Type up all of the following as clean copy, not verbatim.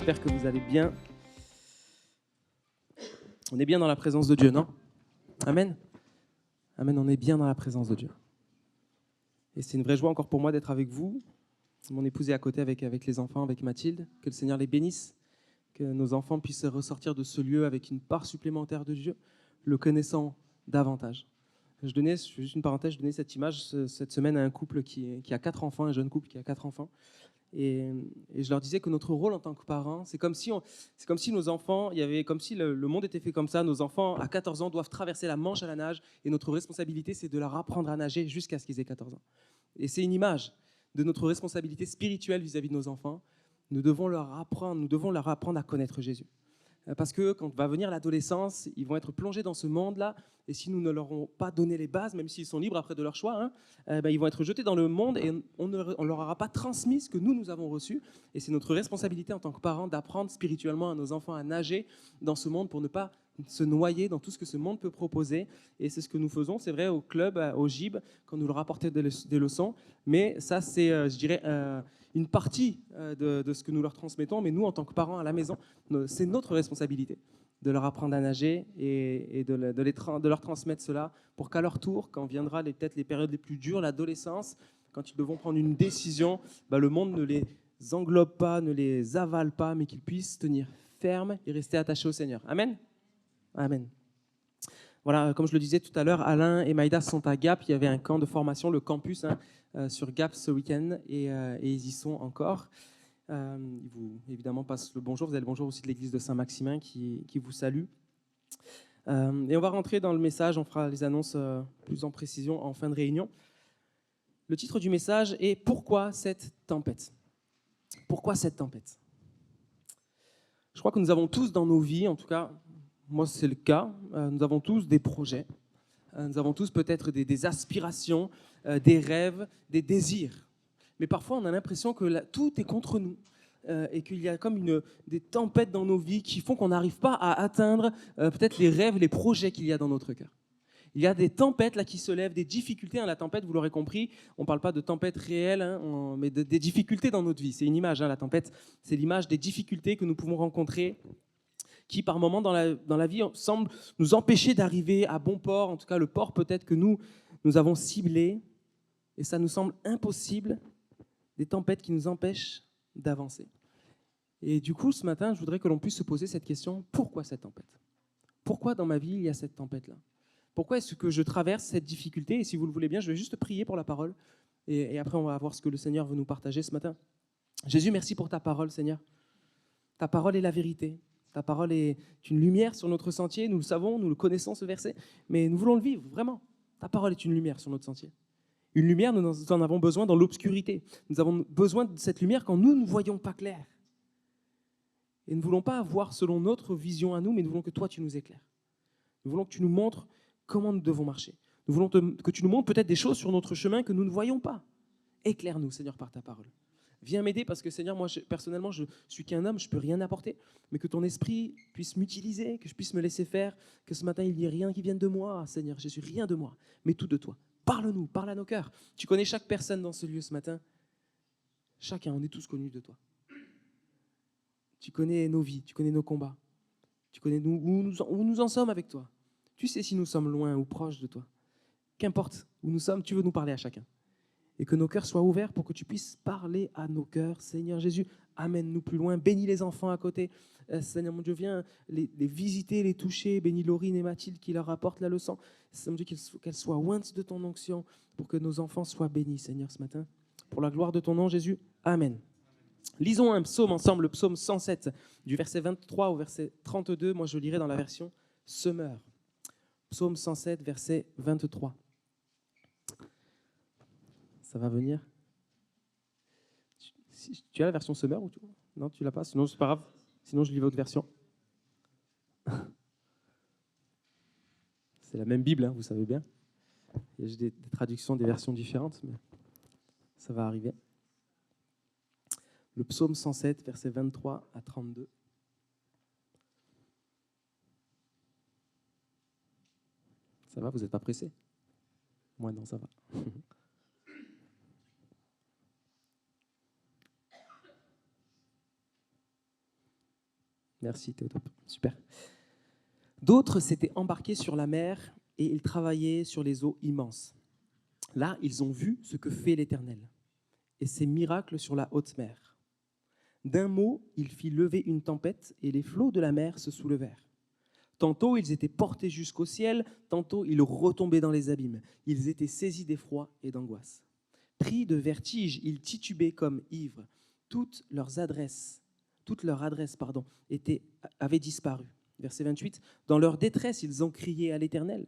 j'espère que vous allez bien. On est bien dans la présence de Dieu, non? Amen. Amen, on est bien dans la présence de Dieu. Et c'est une vraie joie encore pour moi d'être avec vous. Mon épouse est à côté avec les enfants, avec Mathilde. Que le Seigneur les bénisse, que nos enfants puissent ressortir de ce lieu avec une part supplémentaire de Dieu, le connaissant davantage. Je fais juste une parenthèse, je donnais cette image cette semaine à un couple qui a 4 enfants, un jeune couple qui a 4 enfants. Et je leur disais que notre rôle en tant que parents, c'est comme si nos enfants, comme si le monde était fait comme ça. Nos enfants, à 14 ans, doivent traverser la Manche à la nage. Et notre responsabilité, c'est de leur apprendre à nager jusqu'à ce qu'ils aient 14 ans. Et c'est une image de notre responsabilité spirituelle vis-à-vis de nos enfants. Nous devons leur apprendre à connaître Jésus. Parce que quand va venir l'adolescence, ils vont être plongés dans ce monde-là. Et si nous ne leur avons pas donné les bases, même s'ils sont libres après de leur choix, ils vont être jetés dans le monde et on ne leur aura pas transmis ce que nous avons reçu. Et c'est notre responsabilité en tant que parents d'apprendre spirituellement à nos enfants à nager dans ce monde pour ne pas se noyer dans tout ce que ce monde peut proposer. Et c'est ce que nous faisons, c'est vrai, au club, au GIB, quand nous leur apportons des leçons. Mais ça, c'est, je dirais, une partie de ce que nous leur transmettons. Mais nous, en tant que parents à la maison, c'est notre responsabilité de leur apprendre à nager et de leur transmettre cela pour qu'à leur tour, quand viendra peut-être les périodes les plus dures, l'adolescence, quand ils devront prendre une décision, le monde ne les englobe pas, ne les avale pas, mais qu'ils puissent tenir ferme et rester attachés au Seigneur. Amen. Amen. Voilà, comme je le disais tout à l'heure, Alain et Maïda sont à Gap. Il y avait un camp de formation, le campus, sur Gap ce week-end, et ils y sont encore. Ils vous, évidemment, passent le bonjour. Vous avez le bonjour aussi de l'église de Saint-Maximin qui vous salue. Et on va rentrer dans le message. On fera les annonces plus en précision en fin de réunion. Le titre du message est « Pourquoi cette tempête ?» Pourquoi cette tempête? Je crois que nous avons tous dans nos vies, en tout cas, moi c'est le cas, nous avons tous des projets. Nous avons tous peut-être des aspirations, des rêves, des désirs. Mais parfois, on a l'impression que tout est contre nous et qu'il y a comme des tempêtes dans nos vies qui font qu'on n'arrive pas à atteindre peut-être les rêves, les projets qu'il y a dans notre cœur. Il y a des tempêtes là qui se lèvent, des difficultés. La tempête, vous l'aurez compris, on ne parle pas de tempête réelle, mais des difficultés dans notre vie. C'est une image, la tempête, c'est l'image des difficultés que nous pouvons rencontrer qui, par moments, dans la vie, semblent nous empêcher d'arriver à bon port, en tout cas le port peut-être que nous avons ciblé, et ça nous semble impossible, des tempêtes qui nous empêchent d'avancer. Et du coup, ce matin, je voudrais que l'on puisse se poser cette question, pourquoi cette tempête? Pourquoi dans ma vie, il y a cette tempête-là? Pourquoi est-ce que je traverse cette difficulté? Et si vous le voulez bien, je vais juste prier pour la parole, et après on va voir ce que le Seigneur veut nous partager ce matin. Jésus, merci pour ta parole, Seigneur. Ta parole est la vérité. Ta parole est une lumière sur notre sentier, nous le savons, nous le connaissons ce verset, mais nous voulons le vivre, vraiment. Ta parole est une lumière sur notre sentier. Une lumière, nous en avons besoin dans l'obscurité. Nous avons besoin de cette lumière quand nous ne voyons pas clair. Et nous ne voulons pas voir selon notre vision à nous, mais nous voulons que toi, tu nous éclaires. Nous voulons que tu nous montres comment nous devons marcher. Nous voulons que tu nous montres peut-être des choses sur notre chemin que nous ne voyons pas. Éclaire-nous, Seigneur, par ta parole. Viens m'aider parce que, Seigneur, moi, personnellement, je suis qu'un homme, je ne peux rien apporter, mais que ton esprit puisse m'utiliser, que je puisse me laisser faire, que ce matin, il n'y ait rien qui vienne de moi, Seigneur Jésus, rien de moi, mais tout de toi. Parle-nous, parle à nos cœurs. Tu connais chaque personne dans ce lieu ce matin. Chacun, on est tous connus de toi. Tu connais nos vies, tu connais nos combats. Tu connais où nous en sommes avec toi. Tu sais si nous sommes loin ou proches de toi. Qu'importe où nous sommes, tu veux nous parler à chacun. Et que nos cœurs soient ouverts pour que tu puisses parler à nos cœurs. Seigneur Jésus, amène-nous plus loin. Bénis les enfants à côté. Seigneur mon Dieu, viens les visiter, les toucher. Bénis Laurine et Mathilde qui leur apportent la leçon. Seigneur mon Dieu, qu'elles soient ointes de ton onction pour que nos enfants soient bénis, Seigneur, ce matin. Pour la gloire de ton nom, Jésus. Amen. Lisons un psaume ensemble, le psaume 107, du verset 23 au verset 32. Moi, je lirai dans la version Semeur. Psaume 107, verset 23. Ça va venir. Tu as la version Semeur ou non, tu l'as pas? Sinon, c'est pas grave. Sinon, je lis votre version. C'est la même Bible, vous savez bien. J'ai des traductions, des versions différentes, mais ça va arriver. Le psaume 107, versets 23 à 32. Ça va, vous n'êtes pas pressé? Moi, non, ça va. Merci Théodope, super. D'autres s'étaient embarqués sur la mer et ils travaillaient sur les eaux immenses. Là, ils ont vu ce que fait l'Éternel et ses miracles sur la haute mer. D'un mot, il fit lever une tempête et les flots de la mer se soulevèrent. Tantôt, ils étaient portés jusqu'au ciel, tantôt, ils retombaient dans les abîmes. Ils étaient saisis d'effroi et d'angoisse. Pris de vertige, ils titubaient comme ivres. Toute leur adresse, avait disparu. Verset 28, dans leur détresse, ils ont crié à l'Éternel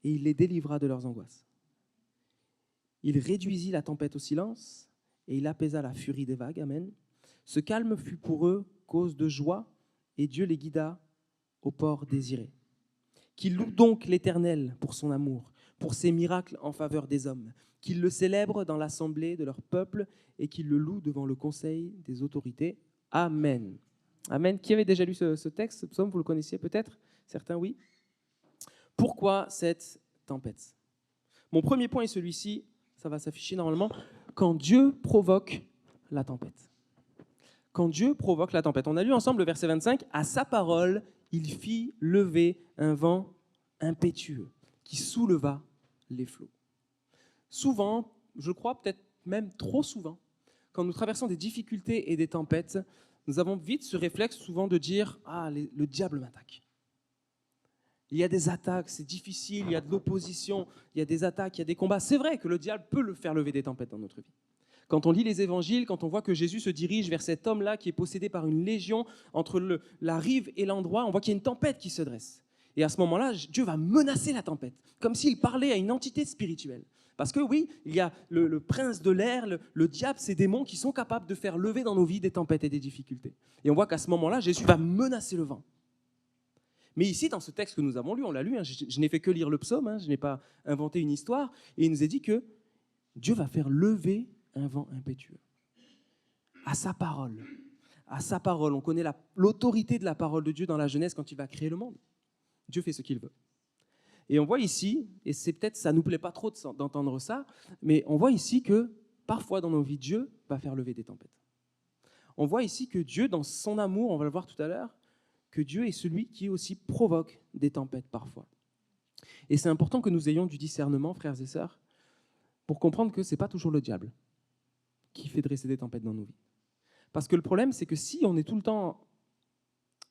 et il les délivra de leurs angoisses. Il réduisit la tempête au silence et il apaisa la furie des vagues. Amen. Ce calme fut pour eux cause de joie et Dieu les guida au port désiré. Qu'ils louent donc l'Éternel pour son amour, pour ses miracles en faveur des hommes, qu'ils le célèbrent dans l'assemblée de leur peuple et qu'ils le louent devant le conseil des autorités. Amen. Amen. Qui avait déjà lu ce texte, ce psaume, vous le connaissiez peut-être? Certains, oui. Pourquoi cette tempête? Mon premier point est celui-ci, ça va s'afficher normalement. Quand Dieu provoque la tempête. Quand Dieu provoque la tempête. On a lu ensemble le verset 25. À sa parole, il fit lever un vent impétueux qui souleva les flots. Souvent, je crois peut-être même trop souvent, quand nous traversons des difficultés et des tempêtes, nous avons vite ce réflexe souvent de dire « Ah, le diable m'attaque ». Il y a des attaques, c'est difficile, il y a de l'opposition, il y a des attaques, il y a des combats. C'est vrai que le diable peut le faire lever des tempêtes dans notre vie. Quand on lit les évangiles, quand on voit que Jésus se dirige vers cet homme-là qui est possédé par une légion entre la rive et l'endroit, on voit qu'il y a une tempête qui se dresse. Et à ce moment-là, Dieu va menacer la tempête, comme s'il parlait à une entité spirituelle. Parce que oui, il y a le prince de l'air, le diable, ces démons qui sont capables de faire lever dans nos vies des tempêtes et des difficultés. Et on voit qu'à ce moment-là, Jésus va menacer le vent. Mais ici, dans ce texte que nous avons lu, on l'a lu, je n'ai fait que lire le psaume, je n'ai pas inventé une histoire, et il nous est dit que Dieu va faire lever un vent impétueux. À sa parole. À sa parole. On connaît l'autorité de la parole de Dieu dans la Genèse quand il va créer le monde. Dieu fait ce qu'il veut. Et on voit ici, et c'est peut-être, ça ne nous plaît pas trop d'entendre ça, mais on voit ici que parfois dans nos vies, Dieu va faire lever des tempêtes. On voit ici que Dieu, dans son amour, on va le voir tout à l'heure, que Dieu est celui qui aussi provoque des tempêtes parfois. Et c'est important que nous ayons du discernement, frères et sœurs, pour comprendre que ce n'est pas toujours le diable qui fait dresser des tempêtes dans nos vies. Parce que le problème, c'est que si on est tout le temps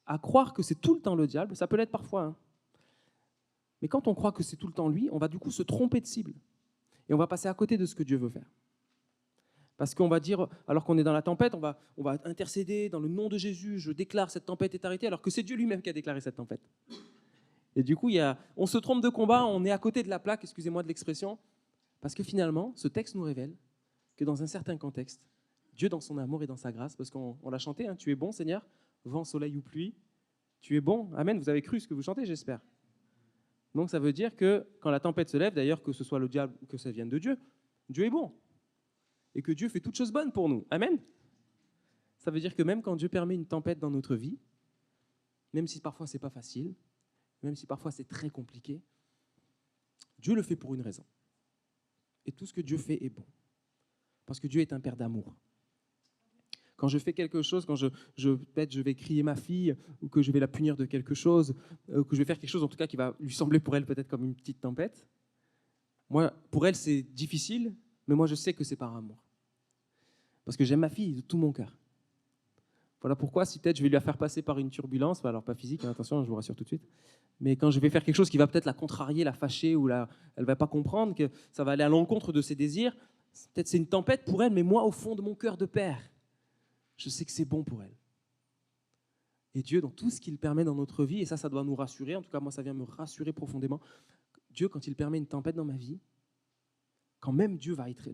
à croire que c'est tout le temps le diable, ça peut l'être parfois, mais quand on croit que c'est tout le temps lui, on va du coup se tromper de cible. Et on va passer à côté de ce que Dieu veut faire. Parce qu'on va dire, alors qu'on est dans la tempête, on va intercéder dans le nom de Jésus, je déclare cette tempête est arrêtée, alors que c'est Dieu lui-même qui a déclaré cette tempête. Et du coup, on se trompe de combat, on est à côté de la plaque, excusez-moi de l'expression, parce que finalement, ce texte nous révèle que dans un certain contexte, Dieu dans son amour et dans sa grâce, parce qu'on l'a chanté, tu es bon Seigneur, vent, soleil ou pluie, tu es bon, amen, vous avez cru ce que vous chantez, j'espère. Donc ça veut dire que quand la tempête se lève, d'ailleurs que ce soit le diable ou que ça vienne de Dieu, Dieu est bon. Et que Dieu fait toutes choses bonnes pour nous. Amen. Ça veut dire que même quand Dieu permet une tempête dans notre vie, même si parfois c'est pas facile, même si parfois c'est très compliqué, Dieu le fait pour une raison. Et tout ce que Dieu fait est bon. Parce que Dieu est un père d'amour. Quand je fais quelque chose, quand peut-être je vais crier ma fille, ou que je vais la punir de quelque chose, ou que je vais faire quelque chose en tout cas qui va lui sembler pour elle peut-être comme une petite tempête, moi, pour elle c'est difficile, mais moi je sais que c'est par amour. Parce que j'aime ma fille de tout mon cœur. Voilà pourquoi, si peut-être je vais lui faire passer par une turbulence, alors pas physique, attention, je vous rassure tout de suite, mais quand je vais faire quelque chose qui va peut-être la contrarier, la fâcher, ou elle ne va pas comprendre, que ça va aller à l'encontre de ses désirs, peut-être c'est une tempête pour elle, mais moi, au fond de mon cœur de père, je sais que c'est bon pour elle. Et Dieu, dans tout ce qu'il permet dans notre vie, et ça doit nous rassurer, en tout cas moi ça vient me rassurer profondément, Dieu, quand il permet une tempête dans ma vie, quand même Dieu va être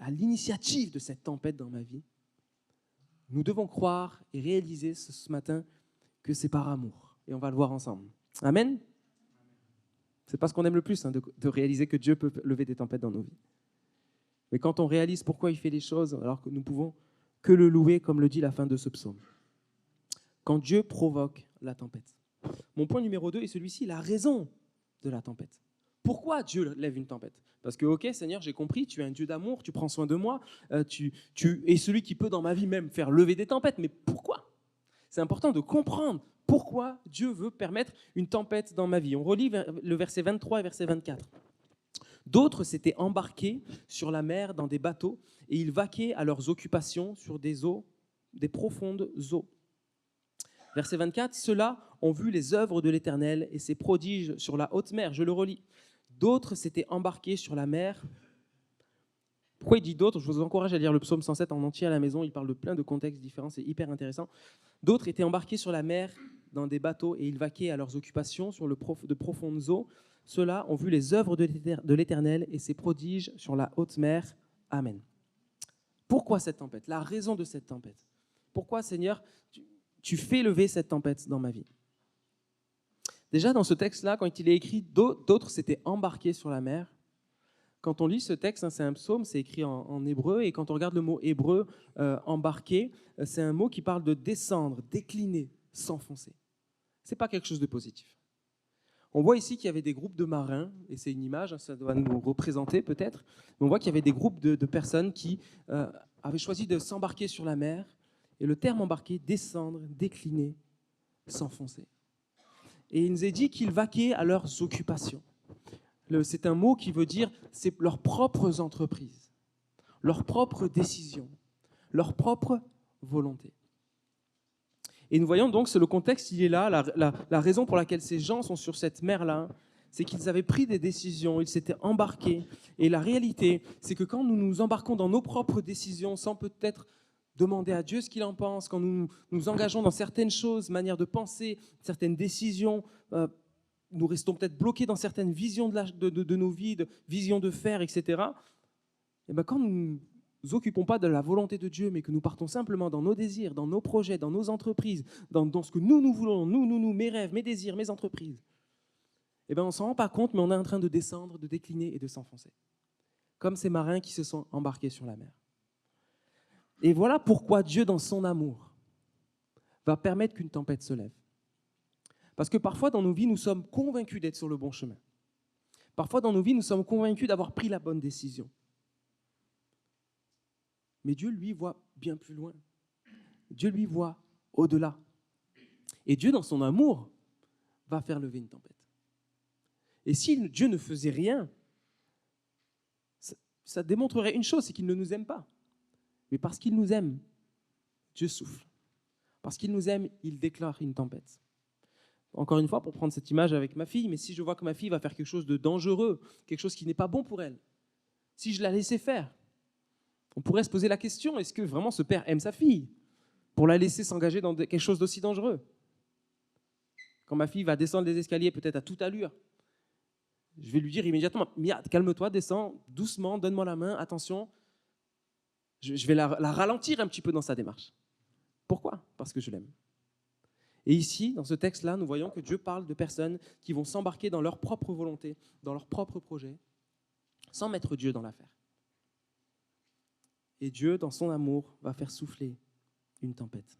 à l'initiative de cette tempête dans ma vie, nous devons croire et réaliser ce matin que c'est par amour. Et on va le voir ensemble. Amen. C'est pas ce qu'on aime le plus, de réaliser que Dieu peut lever des tempêtes dans nos vies. Mais quand on réalise pourquoi il fait les choses, alors que nous pouvons que le louer, comme le dit la fin de ce psaume. Quand Dieu provoque la tempête. Mon point numéro 2 est celui-ci, la raison de la tempête. Pourquoi Dieu lève une tempête? Parce que, ok, Seigneur, j'ai compris, tu es un Dieu d'amour, tu prends soin de moi, tu es celui qui peut dans ma vie même faire lever des tempêtes. Mais pourquoi? C'est important de comprendre pourquoi Dieu veut permettre une tempête dans ma vie. On relit le verset 23 et verset 24. D'autres s'étaient embarqués sur la mer dans des bateaux et ils vaquaient à leurs occupations sur des eaux, des profondes eaux. Verset 24, ceux-là ont vu les œuvres de l'Éternel et ses prodiges sur la haute mer. Je le relis. D'autres s'étaient embarqués sur la mer. Pourquoi il dit d'autres? Je vous encourage à lire le psaume 107 en entier à la maison. Il parle de plein de contextes différents, c'est hyper intéressant. D'autres étaient embarqués sur la mer dans des bateaux et ils vaquaient à leurs occupations sur de profondes eaux. Ceux-là ont vu les œuvres de l'Éternel et ses prodiges sur la haute mer. Amen. Pourquoi cette tempête? La raison de cette tempête. Pourquoi, Seigneur, tu fais lever cette tempête dans ma vie? Déjà, dans ce texte-là, quand il est écrit, d'autres s'étaient embarqués sur la mer. Quand on lit ce texte, c'est un psaume, c'est écrit en hébreu, et quand on regarde le mot hébreu, embarquer, c'est un mot qui parle de descendre, décliner, s'enfoncer. Ce n'est pas quelque chose de positif. On voit ici qu'il y avait des groupes de marins, et c'est une image, ça doit nous représenter peut-être, mais on voit qu'il y avait des groupes de personnes qui avaient choisi de s'embarquer sur la mer, et le terme embarquer, descendre, décliner, s'enfoncer. Et il nous est dit qu'ils vaquaient à leurs occupations. C'est un mot qui veut dire c'est leurs propres entreprises, leurs propres décisions, leur propre volonté. Et nous voyons donc, c'est le contexte, il est là, la raison pour laquelle ces gens sont sur cette mer-là, c'est qu'ils avaient pris des décisions, ils s'étaient embarqués. Et la réalité, c'est que quand nous nous embarquons dans nos propres décisions, sans peut-être demander à Dieu ce qu'il en pense, quand nous nous engageons dans certaines choses, manières de penser, certaines décisions, nous restons peut-être bloqués dans certaines visions de nos vies, de visions de faire, etc. Et bien quand nous ne nous occupons pas de la volonté de Dieu, mais que nous partons simplement dans nos désirs, dans nos projets, dans nos entreprises, dans ce que nous voulons, mes rêves, mes désirs, mes entreprises, et bien on ne s'en rend pas compte, mais on est en train de descendre, de décliner et de s'enfoncer. Comme ces marins qui se sont embarqués sur la mer. Et voilà pourquoi Dieu, dans son amour, va permettre qu'une tempête se lève. Parce que parfois, dans nos vies, nous sommes convaincus d'être sur le bon chemin. Parfois, dans nos vies, nous sommes convaincus d'avoir pris la bonne décision. Mais Dieu, lui, voit bien plus loin. Dieu, lui, voit au-delà. Et Dieu, dans son amour, va faire lever une tempête. Et si Dieu ne faisait rien, ça démontrerait une chose, c'est qu'il ne nous aime pas. Mais parce qu'il nous aime, Dieu souffle. Parce qu'il nous aime, il déclare une tempête. Encore une fois, pour prendre cette image avec ma fille, mais si je vois que ma fille va faire quelque chose de dangereux, quelque chose qui n'est pas bon pour elle, si je la laissais faire, on pourrait se poser la question, est-ce que vraiment ce père aime sa fille pour la laisser s'engager dans quelque chose d'aussi dangereux? Quand ma fille va descendre les escaliers, peut-être à toute allure, je vais lui dire immédiatement, Mia, calme-toi, descends doucement, donne-moi la main, attention. Je vais la ralentir un petit peu dans sa démarche. Pourquoi? Parce que je l'aime. Et ici, dans ce texte-là, nous voyons que Dieu parle de personnes qui vont s'embarquer dans leur propre volonté, dans leur propre projet, sans mettre Dieu dans l'affaire. Et Dieu, dans son amour, va faire souffler une tempête.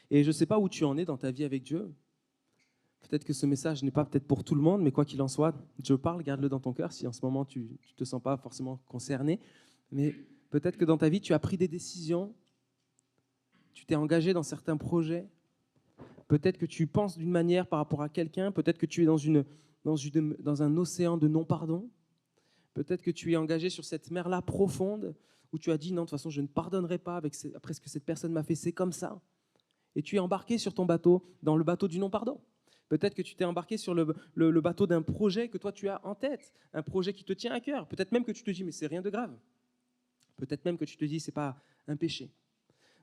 Et je ne sais pas où tu en es dans ta vie avec Dieu. Peut-être que ce message n'est pas peut-être pour tout le monde, mais quoi qu'il en soit, Dieu parle, garde-le dans ton cœur si en ce moment tu ne te sens pas forcément concerné. Mais peut-être que dans ta vie, tu as pris des décisions, tu t'es engagé dans certains projets, peut-être que tu penses d'une manière par rapport à quelqu'un, peut-être que tu es dans un océan de non-pardon, peut-être que tu es engagé sur cette mer-là profonde où tu as dit non, de toute façon, je ne pardonnerai pas après ce que cette personne m'a fait, c'est comme ça. Et tu es embarqué sur ton bateau, dans le bateau du non-pardon. Peut-être que tu t'es embarqué sur le bateau d'un projet que toi tu as en tête, un projet qui te tient à cœur. Peut-être même que tu te dis, mais c'est rien de grave. Peut-être même que tu te dis, c'est pas un péché.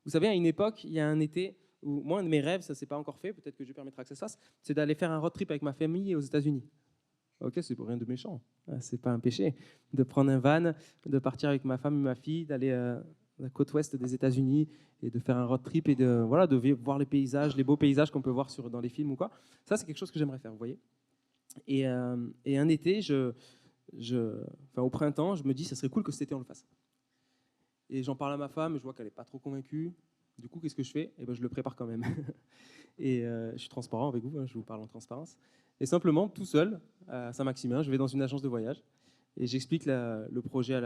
Vous savez, à une époque, il y a un été où moi, un de mes rêves, ça ne s'est pas encore fait, peut-être que Dieu permettra que ça se fasse, c'est d'aller faire un road trip avec ma famille aux États-Unis. Ok, c'est pour rien de méchant, c'est pas un péché. De prendre un van, de partir avec ma femme et ma fille, d'aller à la côte ouest des États-Unis et de faire un road trip et de voir les paysages, les beaux paysages qu'on peut voir dans les films ou quoi. Ça, c'est quelque chose que j'aimerais faire, vous voyez. Et un été, au printemps, je me dis, ça serait cool que cet été on le fasse. Et j'en parle à ma femme, je vois qu'elle n'est pas trop convaincue. Du coup, qu'est-ce que je fais? Je le prépare quand même. Et je suis transparent avec vous, je vous parle en transparence. Et simplement, tout seul, à Saint-Maximin, je vais dans une agence de voyage. Et j'explique le projet à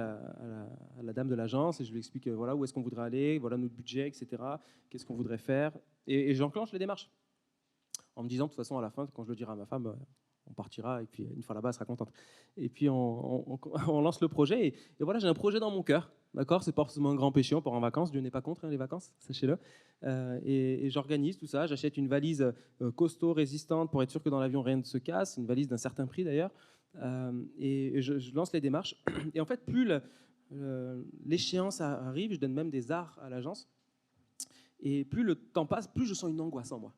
la dame de l'agence et je lui explique voilà, où est-ce qu'on voudrait aller, voilà notre budget, etc. Qu'est-ce qu'on voudrait faire. Et j'enclenche les démarches en me disant de toute façon à la fin, quand je le dirai à ma femme, on partira et puis une fois là-bas, elle sera contente. Et puis on lance le projet et voilà, j'ai un projet dans mon cœur. D'accord, c'est pas forcément un grand péché, on part en vacances, Dieu n'est pas contre les vacances, sachez-le. Et j'organise tout ça, j'achète une valise costaud, résistante pour être sûr que dans l'avion rien ne se casse, une valise d'un certain prix d'ailleurs. Et je lance les démarches. Et en fait, plus l'échéance arrive, je donne même des arts à l'agence. Et plus le temps passe, plus je sens une angoisse en moi.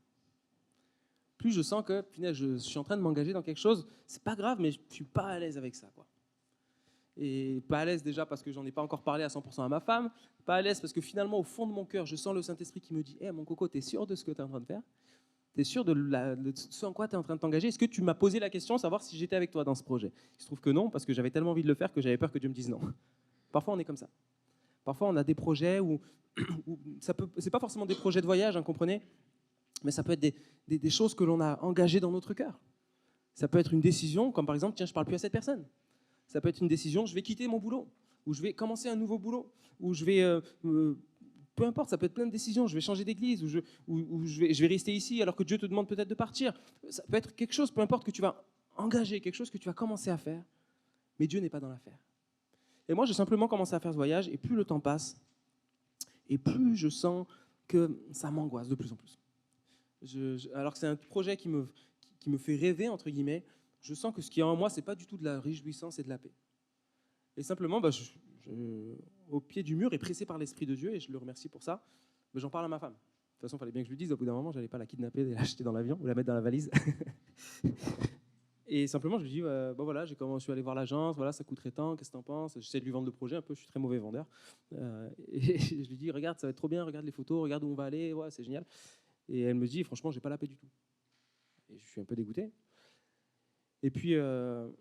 Plus je sens que je suis en train de m'engager dans quelque chose, c'est pas grave, mais je suis pas à l'aise avec ça, quoi. Et pas à l'aise déjà parce que j'en ai pas encore parlé à 100% à ma femme, pas à l'aise parce que finalement, au fond de mon cœur, je sens le Saint-Esprit qui me dit hey, mon coco, t'es sûr de ce que tu es en train de faire? T'es sûr de ce en quoi tu es en train de t'engager? Est-ce que tu m'as posé la question, savoir si j'étais avec toi dans ce projet? Il se trouve que non, parce que j'avais tellement envie de le faire que j'avais peur que Dieu me dise non. Parfois, on est comme ça. Parfois, on a des projets où c'est pas forcément des projets de voyage, hein, comprenez, mais ça peut être des choses que l'on a engagées dans notre cœur. Ça peut être une décision, comme par exemple, tiens, je ne parle plus à cette personne. Ça peut être une décision, je vais quitter mon boulot, ou je vais commencer un nouveau boulot, ou je vais... peu importe, ça peut être plein de décisions. Je vais changer d'église, ou je vais rester ici alors que Dieu te demande peut-être de partir. Ça peut être quelque chose, peu importe, que tu vas engager, quelque chose que tu vas commencer à faire, mais Dieu n'est pas dans l'affaire. Et moi, j'ai simplement commencé à faire ce voyage, et plus le temps passe, et plus je sens que ça m'angoisse de plus en plus. Alors que c'est un projet qui me fait rêver, entre guillemets, je sens que ce qui est en moi, ce n'est pas du tout de la réjouissance et de la paix. Et simplement, au pied du mur et pressé par l'Esprit de Dieu, et je le remercie pour ça, j'en parle à ma femme. De toute façon, il fallait bien que je lui dise, au bout d'un moment, je n'allais pas la kidnapper et la jeter dans l'avion ou la mettre dans la valise. Et simplement, je lui dis, voilà, je suis allé voir l'agence, voilà, ça coûterait tant, qu'est-ce que tu en penses? J'essaie de lui vendre le projet un peu, je suis très mauvais vendeur. Et je lui dis, regarde, ça va être trop bien, regarde les photos, regarde où on va aller, ouais, c'est génial. Et elle me dit, franchement, j'ai pas la paix du tout. Et je suis un peu dégoûté. Et puis en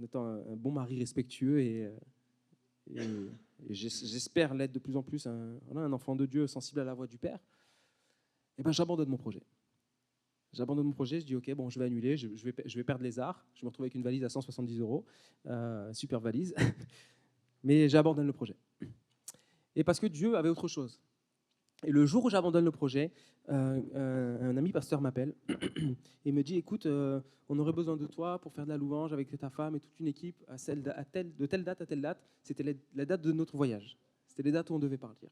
étant un bon mari respectueux et j'espère l'être de plus en plus un enfant de Dieu sensible à la voix du Père, et j'abandonne mon projet. J'abandonne mon projet, je dis ok, bon, je vais annuler, je vais perdre les arts. Je me retrouve avec une valise à 170 €, super valise, mais j'abandonne le projet. Et parce que Dieu avait autre chose. Et le jour où j'abandonne le projet, un ami pasteur m'appelle et me dit écoute, on aurait besoin de toi pour faire de la louange avec ta femme et toute une équipe de telle date à telle date. C'était la date de notre voyage. C'était les dates où on devait partir.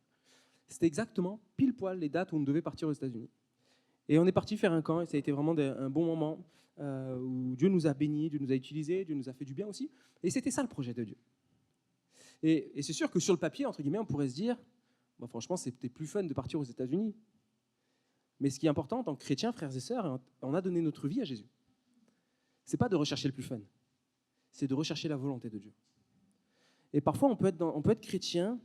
C'était exactement pile poil les dates où on devait partir aux États-Unis. Et on est parti faire un camp et ça a été vraiment un bon moment où Dieu nous a bénis, Dieu nous a utilisés, Dieu nous a fait du bien aussi. Et c'était ça le projet de Dieu. Et c'est sûr que sur le papier, entre guillemets, on pourrait se dire franchement, c'était plus fun de partir aux États-Unis. Mais ce qui est important en tant que chrétien, frères et sœurs, on a donné notre vie à Jésus. Ce n'est pas de rechercher le plus fun, c'est de rechercher la volonté de Dieu. Et parfois, on peut être chrétien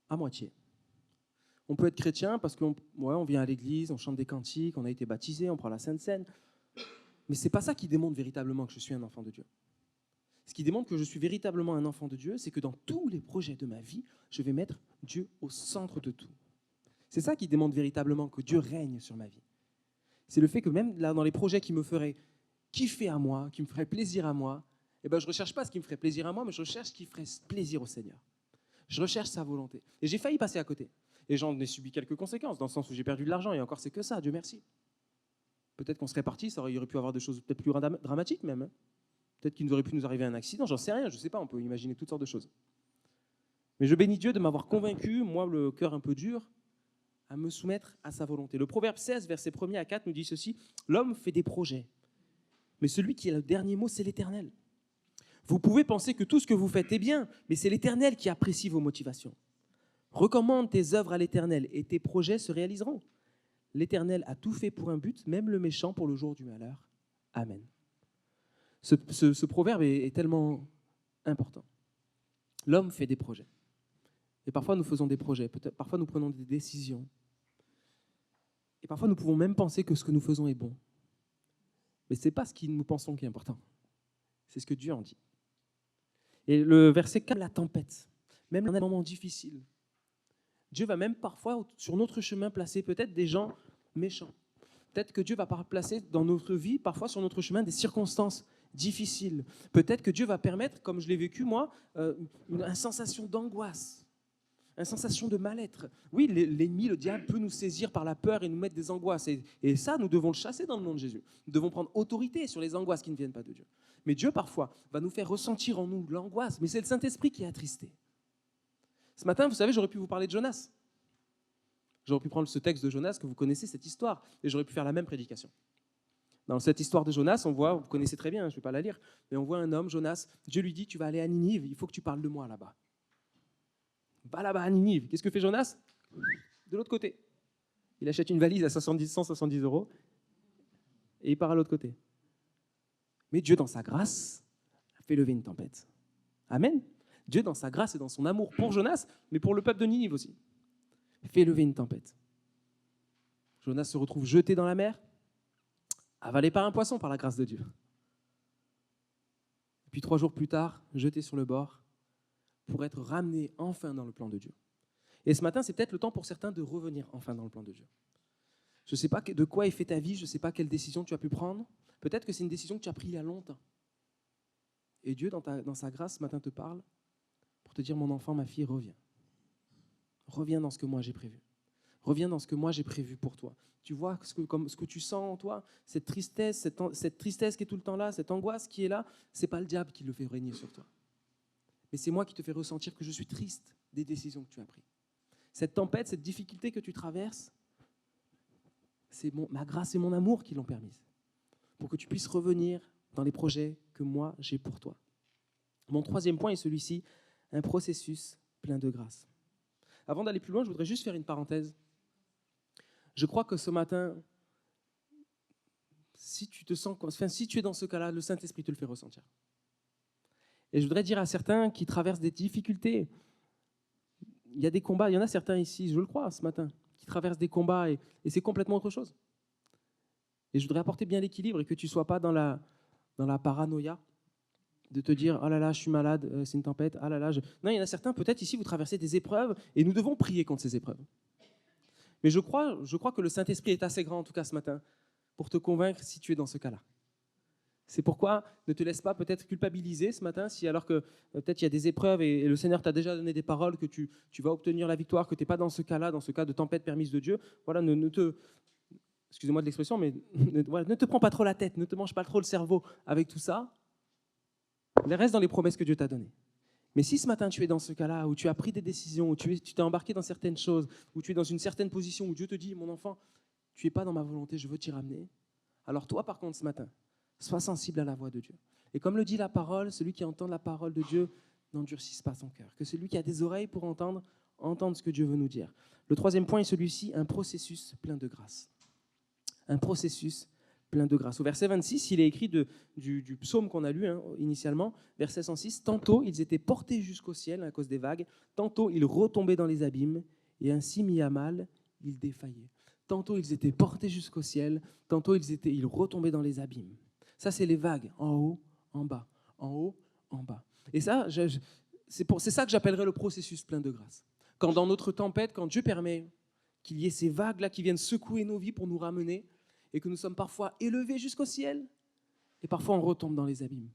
à moitié. On peut être chrétien parce qu'on vient à l'église, on chante des cantiques, on a été baptisé, on prend la Sainte Seine. Mais ce n'est pas ça qui démontre véritablement que je suis un enfant de Dieu. Ce qui démontre que je suis véritablement un enfant de Dieu, c'est que dans tous les projets de ma vie, je vais mettre Dieu au centre de tout. C'est ça qui démontre véritablement que Dieu règne sur ma vie. C'est le fait que même là, dans les projets qui me feraient kiffer à moi, qui me feraient plaisir à moi, je ne recherche pas ce qui me ferait plaisir à moi, mais je recherche ce qui ferait plaisir au Seigneur. Je recherche sa volonté. Et j'ai failli passer à côté. Et j'en ai subi quelques conséquences, dans le sens où j'ai perdu de l'argent, et encore c'est que ça, Dieu merci. Peut-être qu'on serait parti, il aurait pu avoir des choses peut-être plus dramatiques même. Peut-être qu'il aurait pu nous arriver un accident, j'en sais rien, je ne sais pas, on peut imaginer toutes sortes de choses. Mais je bénis Dieu de m'avoir convaincu, moi le cœur un peu dur, à me soumettre à sa volonté. Le Proverbe 16, versets 1er à 4 nous dit ceci, « L'homme fait des projets, mais celui qui a le dernier mot, c'est l'Éternel. Vous pouvez penser que tout ce que vous faites est bien, mais c'est l'Éternel qui apprécie vos motivations. Recommande tes œuvres à l'Éternel et tes projets se réaliseront. L'Éternel a tout fait pour un but, même le méchant pour le jour du malheur. Amen. » Ce proverbe est tellement important. L'homme fait des projets. Et parfois, nous faisons des projets. Parfois, nous prenons des décisions. Et parfois, nous pouvons même penser que ce que nous faisons est bon. Mais ce n'est pas ce que nous pensons qui est important. C'est ce que Dieu en dit. Et le verset 4, la tempête, même dans un moment difficile, Dieu va même parfois, sur notre chemin, placer peut-être des gens méchants. Peut-être que Dieu va placer dans notre vie, parfois sur notre chemin, des circonstances difficiles. Peut-être que Dieu va permettre, comme je l'ai vécu moi, une sensation d'angoisse, une sensation de mal-être. Oui, l'ennemi, le diable, peut nous saisir par la peur et nous mettre des angoisses. Et ça, nous devons le chasser dans le nom de Jésus. Nous devons prendre autorité sur les angoisses qui ne viennent pas de Dieu. Mais Dieu, parfois, va nous faire ressentir en nous l'angoisse. Mais c'est le Saint-Esprit qui est attristé. Ce matin, vous savez, j'aurais pu vous parler de Jonas. J'aurais pu prendre ce texte de Jonas que vous connaissez, cette histoire, et j'aurais pu faire la même prédication. Dans cette histoire de Jonas, on voit, vous connaissez très bien, je ne vais pas la lire, mais on voit un homme, Jonas, Dieu lui dit, tu vas aller à Ninive, il faut que tu parles de moi là-bas. Va là-bas à Ninive. Qu'est-ce que fait Jonas? De l'autre côté. Il achète une valise à 170 € et il part à l'autre côté. Mais Dieu, dans sa grâce, a fait lever une tempête. Amen. Dieu, dans sa grâce et dans son amour pour Jonas, mais pour le peuple de Ninive aussi, fait lever une tempête. Jonas se retrouve jeté dans la mer, avalé par un poisson par la grâce de Dieu. Et puis 3 jours plus tard, jeté sur le bord pour être ramené enfin dans le plan de Dieu. Et ce matin, c'est peut-être le temps pour certains de revenir enfin dans le plan de Dieu. Je ne sais pas de quoi est fait ta vie, je ne sais pas quelle décision tu as pu prendre. Peut-être que c'est une décision que tu as prise il y a longtemps. Et Dieu, dans sa grâce, ce matin, te parle pour te dire, mon enfant, ma fille, reviens. Reviens dans ce que moi j'ai prévu. Reviens dans ce que moi j'ai prévu pour toi. Tu vois ce que tu sens en toi, cette tristesse qui est tout le temps là, cette angoisse qui est là, ce n'est pas le diable qui le fait régner sur toi. Mais c'est moi qui te fais ressentir que je suis triste des décisions que tu as prises. Cette tempête, cette difficulté que tu traverses, c'est ma grâce et mon amour qui l'ont permise. Pour que tu puisses revenir dans les projets que moi j'ai pour toi. Mon 3e point est celui-ci, un processus plein de grâce. Avant d'aller plus loin, je voudrais juste faire une parenthèse. Je crois que ce matin, si tu es dans ce cas-là, le Saint-Esprit te le fait ressentir. Et je voudrais dire à certains qui traversent des difficultés, il y a des combats, il y en a certains ici, je le crois ce matin, qui traversent des combats et c'est complètement autre chose. Et je voudrais apporter bien l'équilibre et que tu ne sois pas dans la paranoïa de te dire « Ah là là, je suis malade, c'est une tempête, ah là là... » Non, il y en a certains, peut-être ici, vous traversez des épreuves et nous devons prier contre ces épreuves. Mais je crois que le Saint-Esprit est assez grand, en tout cas ce matin, pour te convaincre si tu es dans ce cas-là. C'est pourquoi ne te laisse pas peut-être culpabiliser ce matin, si alors que peut-être il y a des épreuves et le Seigneur t'a déjà donné des paroles que tu vas obtenir la victoire, que tu n'es pas dans ce cas-là, dans ce cas de tempête permise de Dieu. Voilà, excusez-moi de l'expression, mais ne te prends pas trop la tête, ne te mange pas trop le cerveau avec tout ça. Reste dans les promesses que Dieu t'a données. Mais si ce matin tu es dans ce cas-là, où tu as pris des décisions, où tu t'es embarqué dans certaines choses, où tu es dans une certaine position, où Dieu te dit, mon enfant, tu n'es pas dans ma volonté, je veux t'y ramener, alors toi par contre ce matin, sois sensible à la voix de Dieu. Et comme le dit la parole, celui qui entend la parole de Dieu n'endurcisse pas son cœur. Que celui qui a des oreilles pour entendre ce que Dieu veut nous dire. Le 3e point est celui-ci, un processus plein de grâce. Un processus plein de grâce. Au verset 26, il est écrit du psaume qu'on a lu initialement, verset 106, « Tantôt ils étaient portés jusqu'au ciel à cause des vagues, tantôt ils retombaient dans les abîmes, et ainsi mis à mal, ils défaillaient. » Tantôt ils étaient portés jusqu'au ciel, tantôt ils retombaient dans les abîmes. Ça, c'est les vagues, en haut, en bas, en haut, en bas. Et ça, c'est ça que j'appellerais le processus plein de grâce. Quand dans notre tempête, quand Dieu permet qu'il y ait ces vagues-là qui viennent secouer nos vies pour nous ramener, et que nous sommes parfois élevés jusqu'au ciel, et parfois on retombe dans les abîmes.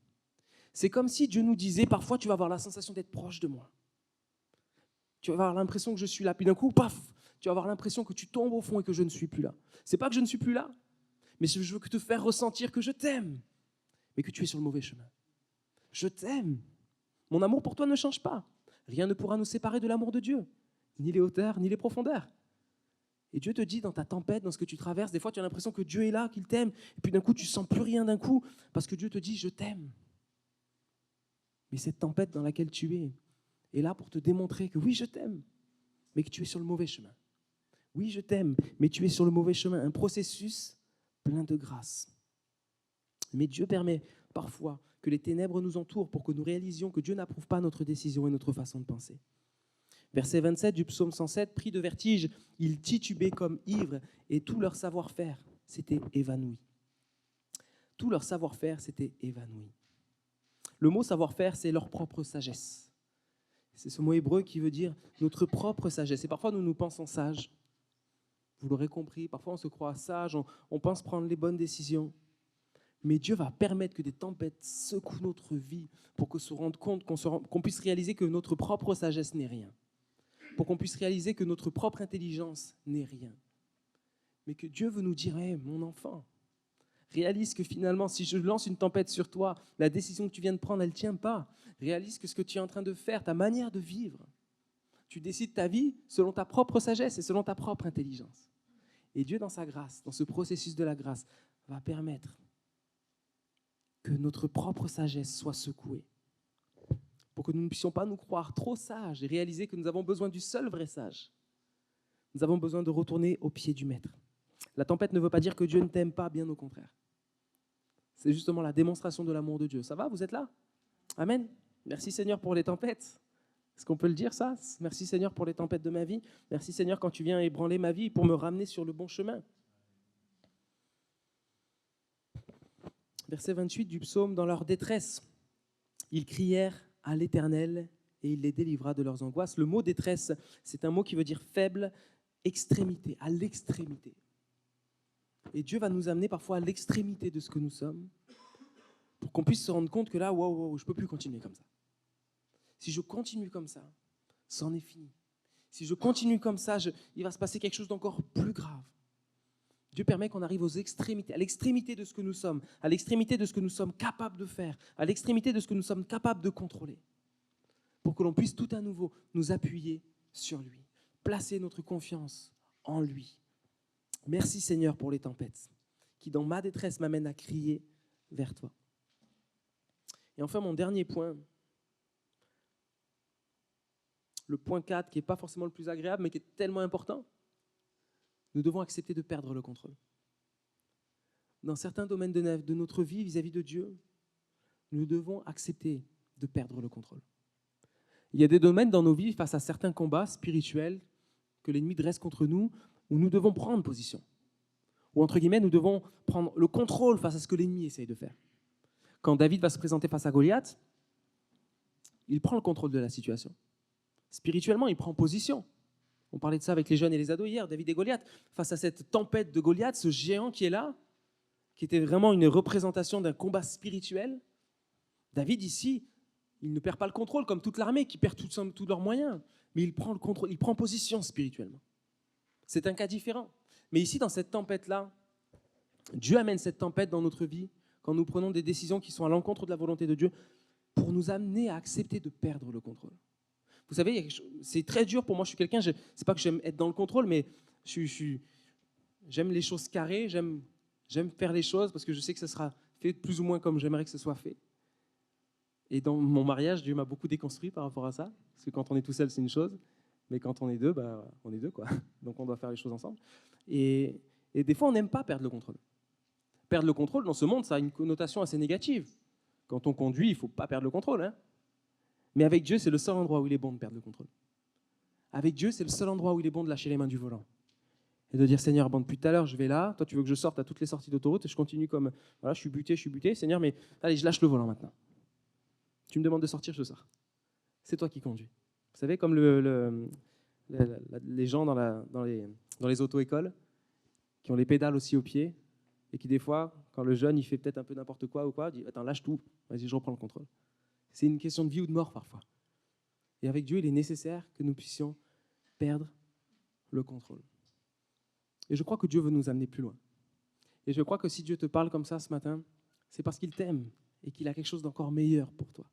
C'est comme si Dieu nous disait, parfois tu vas avoir la sensation d'être proche de moi. Tu vas avoir l'impression que je suis là, puis d'un coup, paf, tu vas avoir l'impression que tu tombes au fond et que je ne suis plus là. C'est pas que je ne suis plus là, mais je veux te faire ressentir que je t'aime, mais que tu es sur le mauvais chemin. Je t'aime. Mon amour pour toi ne change pas. Rien ne pourra nous séparer de l'amour de Dieu, ni les hauteurs, ni les profondeurs. Et Dieu te dit dans ta tempête, dans ce que tu traverses, des fois tu as l'impression que Dieu est là, qu'il t'aime, et puis d'un coup tu ne sens plus rien d'un coup, parce que Dieu te dit « je t'aime ». Mais cette tempête dans laquelle tu es est là pour te démontrer que oui, je t'aime, mais que tu es sur le mauvais chemin. Oui, je t'aime, mais tu es sur le mauvais chemin. Un processus plein de grâce. Mais Dieu permet parfois que les ténèbres nous entourent pour que nous réalisions que Dieu n'approuve pas notre décision et notre façon de penser. Verset 27 du psaume 107, pris de vertige, ils titubaient comme ivres et tout leur savoir-faire s'était évanoui. Tout leur savoir-faire s'était évanoui. Le mot savoir-faire, c'est leur propre sagesse. C'est ce mot hébreu qui veut dire notre propre sagesse. Et parfois, nous pensons sages. Vous l'aurez compris, parfois on se croit sage, on pense prendre les bonnes décisions. Mais Dieu va permettre que des tempêtes secouent notre vie pour qu'on se rende compte, qu'on puisse réaliser que notre propre sagesse n'est rien. Pour qu'on puisse réaliser que notre propre intelligence n'est rien. Mais que Dieu veut nous dire, hey, mon enfant, réalise que finalement, si je lance une tempête sur toi, la décision que tu viens de prendre, elle ne tient pas. Réalise que ce que tu es en train de faire, ta manière de vivre, tu décides ta vie selon ta propre sagesse et selon ta propre intelligence. Et Dieu, dans sa grâce, dans ce processus de la grâce, va permettre que notre propre sagesse soit secouée. Pour que nous ne puissions pas nous croire trop sages et réaliser que nous avons besoin du seul vrai sage. Nous avons besoin de retourner au pied du Maître. La tempête ne veut pas dire que Dieu ne t'aime pas, bien au contraire. C'est justement la démonstration de l'amour de Dieu. Ça va, vous êtes là? Amen. Merci Seigneur pour les tempêtes. Est-ce qu'on peut le dire ça? Merci Seigneur pour les tempêtes de ma vie. Merci Seigneur quand tu viens ébranler ma vie pour me ramener sur le bon chemin. Verset 28 du psaume, dans leur détresse, ils crièrent à l'Éternel et il les délivra de leurs angoisses. Le mot détresse, c'est un mot qui veut dire faible, extrémité, à l'extrémité. Et Dieu va nous amener parfois à l'extrémité de ce que nous sommes pour qu'on puisse se rendre compte que là, wow, je ne peux plus continuer comme ça. Si je continue comme ça, c'en est fini. Si je continue comme ça, il va se passer quelque chose d'encore plus grave. Dieu permet qu'on arrive aux extrémités, à l'extrémité de ce que nous sommes, à l'extrémité de ce que nous sommes capables de faire, à l'extrémité de ce que nous sommes capables de contrôler, pour que l'on puisse tout à nouveau nous appuyer sur lui, placer notre confiance en lui. Merci Seigneur pour les tempêtes, qui dans ma détresse m'amènent à crier vers toi. Et enfin, mon dernier point, le point 4, qui n'est pas forcément le plus agréable, mais qui est tellement important, nous devons accepter de perdre le contrôle. Dans certains domaines de notre vie vis-à-vis de Dieu, nous devons accepter de perdre le contrôle. Il y a des domaines dans nos vies, face à certains combats spirituels que l'ennemi dresse contre nous, où nous devons prendre position. Ou entre guillemets, nous devons prendre le contrôle face à ce que l'ennemi essaye de faire. Quand David va se présenter face à Goliath, il prend le contrôle de la situation. Spirituellement, il prend position. On parlait de ça avec les jeunes et les ados hier, David et Goliath. Face à cette tempête de Goliath, ce géant qui est là, qui était vraiment une représentation d'un combat spirituel, David ici, il ne perd pas le contrôle comme toute l'armée qui perd tous leurs moyens, mais il prend le contrôle, il prend position spirituellement. C'est un cas différent. Mais ici, dans cette tempête-là, Dieu amène cette tempête dans notre vie quand nous prenons des décisions qui sont à l'encontre de la volonté de Dieu pour nous amener à accepter de perdre le contrôle. Vous savez, c'est très dur pour moi. Je suis quelqu'un, c'est pas que j'aime être dans le contrôle, mais j'aime les choses carrées, j'aime faire les choses parce que je sais que ça sera fait plus ou moins comme j'aimerais que ce soit fait. Et dans mon mariage, Dieu m'a beaucoup déconstruit par rapport à ça, parce que quand on est tout seul, c'est une chose, mais quand on est deux, on est deux, quoi. Donc on doit faire les choses ensemble. Et des fois, on n'aime pas perdre le contrôle. Perdre le contrôle, dans ce monde, ça a une connotation assez négative. Quand on conduit, il ne faut pas perdre le contrôle, hein. Mais avec Dieu, c'est le seul endroit où il est bon de perdre le contrôle. Avec Dieu, c'est le seul endroit où il est bon de lâcher les mains du volant. Et de dire, Seigneur, bon, depuis tout à l'heure, je vais là, toi tu veux que je sorte à toutes les sorties d'autoroute, et je continue comme, voilà, je suis buté, Seigneur, mais allez, je lâche le volant maintenant. Tu me demandes de sortir, je sors. C'est toi qui conduis. Vous savez, comme les gens dans les auto-écoles, qui ont les pédales aussi au pied, et qui des fois, quand le jeune il fait peut-être un peu n'importe quoi ou quoi, dit, attends, lâche tout, vas-y, je reprends le contrôle. C'est une question de vie ou de mort parfois. Et avec Dieu, il est nécessaire que nous puissions perdre le contrôle. Et je crois que Dieu veut nous amener plus loin. Et je crois que si Dieu te parle comme ça ce matin, c'est parce qu'il t'aime et qu'il a quelque chose d'encore meilleur pour toi.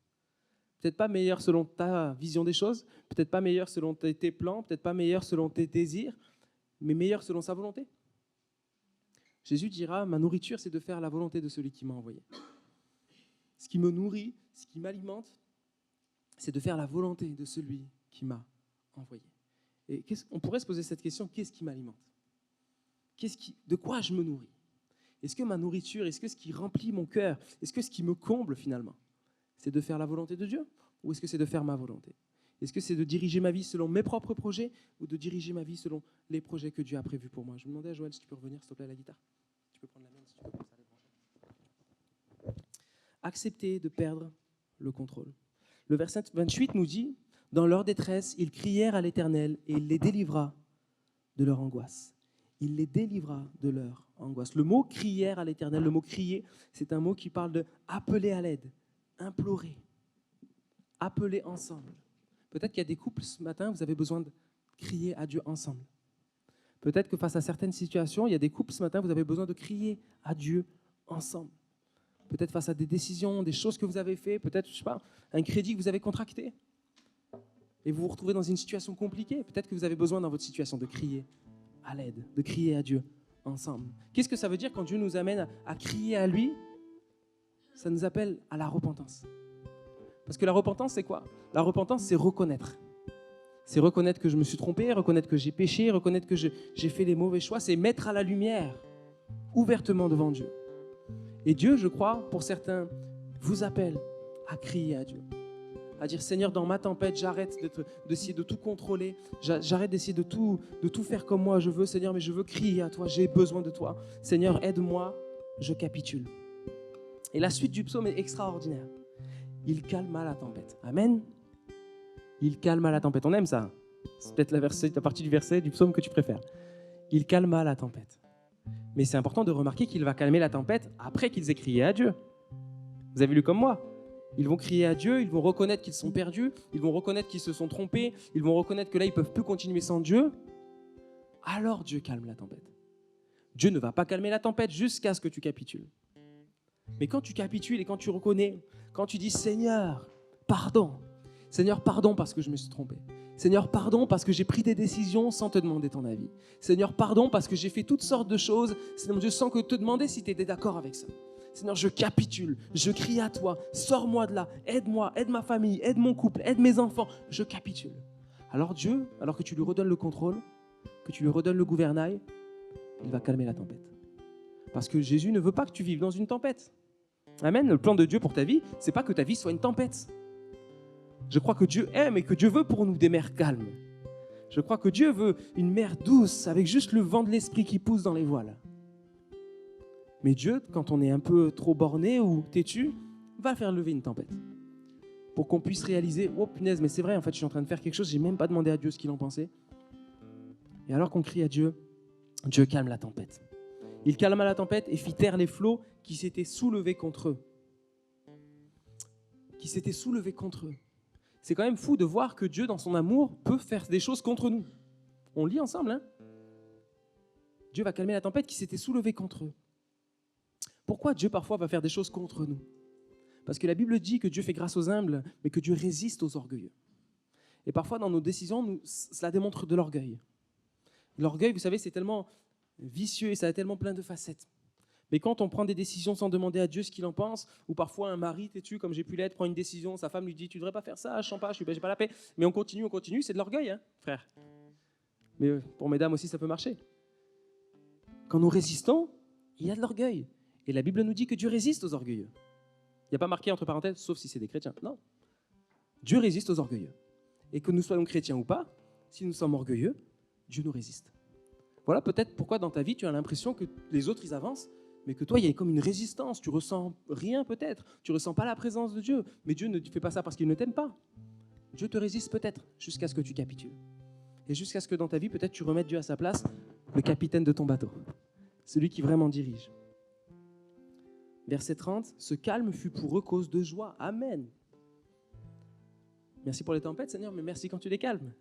Peut-être pas meilleur selon ta vision des choses, peut-être pas meilleur selon tes plans, peut-être pas meilleur selon tes désirs, mais meilleur selon sa volonté. Jésus dira, ma nourriture, c'est de faire la volonté de celui qui m'a envoyé. Ce qui me nourrit, ce qui m'alimente, c'est de faire la volonté de celui qui m'a envoyé. Et on pourrait se poser cette question, qu'est-ce qui m'alimente ? De quoi je me nourris ? Est-ce que ma nourriture, est-ce que ce qui remplit mon cœur, est-ce que ce qui me comble finalement, c'est de faire la volonté de Dieu ? Ou est-ce que c'est de faire ma volonté ? Est-ce que c'est de diriger ma vie selon mes propres projets ou de diriger ma vie selon les projets que Dieu a prévus pour moi ? Je me demandais à Joël si tu peux revenir, s'il te plaît, à la guitare. Tu peux prendre la mienne si tu veux, comme ça, les brancher. Accepter de perdre le contrôle. Le verset 28 nous dit, dans leur détresse, ils crièrent à l'Éternel et il les délivra de leur angoisse. il les délivra de leur angoisse. Le mot crièrent à l'Éternel, le mot crier, c'est un mot qui parle de appeler à l'aide, implorer, appeler ensemble. Peut-être qu'il y a des couples ce matin, vous avez besoin de crier à Dieu ensemble. Peut-être que face à certaines situations, il y a des couples ce matin, vous avez besoin de crier à Dieu ensemble. Peut-être face à des décisions, des choses que vous avez faites, peut-être, je sais pas, un crédit que vous avez contracté. Et vous vous retrouvez dans une situation compliquée. Peut-être que vous avez besoin dans votre situation de crier à l'aide, de crier à Dieu ensemble. Qu'est-ce que ça veut dire quand Dieu nous amène à crier à lui? Ça nous appelle à la repentance. Parce que la repentance, c'est quoi? La repentance, c'est reconnaître. C'est reconnaître que je me suis trompé, reconnaître que j'ai péché, reconnaître que j'ai fait les mauvais choix. C'est mettre à la lumière, ouvertement devant Dieu. Et Dieu, je crois, pour certains, vous appelle à crier à Dieu. À dire, Seigneur, dans ma tempête, j'arrête d'essayer de tout contrôler, j'arrête d'essayer de tout faire comme moi je veux, Seigneur, mais je veux crier à toi, j'ai besoin de toi. Seigneur, aide-moi, je capitule. Et la suite du psaume est extraordinaire. Il calma la tempête. Amen. Il calma la tempête. On aime ça. C'est peut-être la partie du verset du psaume que tu préfères. Il calma la tempête. Mais c'est important de remarquer qu'il va calmer la tempête après qu'ils aient crié à Dieu. Vous avez lu comme moi? Ils vont crier à Dieu, ils vont reconnaître qu'ils sont perdus, ils vont reconnaître qu'ils se sont trompés, ils vont reconnaître que là, ils ne peuvent plus continuer sans Dieu. Alors Dieu calme la tempête. Dieu ne va pas calmer la tempête jusqu'à ce que tu capitules. Mais quand tu capitules et quand tu reconnais, quand tu dis « Seigneur, pardon parce que je me suis trompé. Seigneur, pardon parce que j'ai pris des décisions sans te demander ton avis. Seigneur, pardon parce que j'ai fait toutes sortes de choses, Seigneur Dieu, sans que te demander si tu étais d'accord avec ça. Seigneur, je capitule, je crie à toi, sors-moi de là, aide-moi, aide ma famille, aide mon couple, aide mes enfants, je capitule. » Alors Dieu, alors que tu lui redonnes le contrôle, que tu lui redonnes le gouvernail, il va calmer la tempête. Parce que Jésus ne veut pas que tu vives dans une tempête. Amen. Le plan de Dieu pour ta vie, c'est pas que ta vie soit une tempête. Je crois que Dieu aime et que Dieu veut pour nous des mers calmes. Je crois que Dieu veut une mer douce avec juste le vent de l'esprit qui pousse dans les voiles. Mais Dieu, quand on est un peu trop borné ou têtu, va faire lever une tempête. Pour qu'on puisse réaliser, oh punaise, mais c'est vrai, en fait, je suis en train de faire quelque chose, je n'ai même pas demandé à Dieu ce qu'il en pensait. Et alors qu'on crie à Dieu, Dieu calme la tempête. Il calma la tempête et fit taire les flots qui s'étaient soulevés contre eux. C'est quand même fou de voir que Dieu, dans son amour, peut faire des choses contre nous. On lit ensemble, hein? Dieu va calmer la tempête qui s'était soulevée contre eux. Pourquoi Dieu parfois va faire des choses contre nous? Parce que la Bible dit que Dieu fait grâce aux humbles, mais que Dieu résiste aux orgueilleux. Et parfois, dans nos décisions, cela démontre de l'orgueil. L'orgueil, vous savez, c'est tellement vicieux et ça a tellement plein de facettes. Mais quand on prend des décisions sans demander à Dieu ce qu'il en pense, ou parfois un mari têtu, comme j'ai pu l'être, prend une décision, sa femme lui dit « tu ne devrais pas faire ça, je sens pas, j'ai pas la paix », mais on continue, c'est de l'orgueil, hein, frère. Mais pour mesdames aussi, ça peut marcher. Quand nous résistons, il y a de l'orgueil. Et la Bible nous dit que Dieu résiste aux orgueilleux. Il n'y a pas marqué entre parenthèses, sauf si c'est des chrétiens. Non. Dieu résiste aux orgueilleux. Et que nous soyons chrétiens ou pas, si nous sommes orgueilleux, Dieu nous résiste. Voilà peut-être pourquoi dans ta vie, tu as l'impression que les autres, ils avancent, mais que toi, il y a comme une résistance. Tu ressens rien peut-être. Tu ne ressens pas la présence de Dieu. Mais Dieu ne te fait pas ça parce qu'il ne t'aime pas. Dieu te résiste peut-être jusqu'à ce que tu capitules. Et jusqu'à ce que dans ta vie, peut-être tu remettes Dieu à sa place, le capitaine de ton bateau. Celui qui vraiment dirige. Verset 30, « Ce calme fut pour eux cause de joie. » Amen. Merci pour les tempêtes, Seigneur, mais merci quand tu les calmes.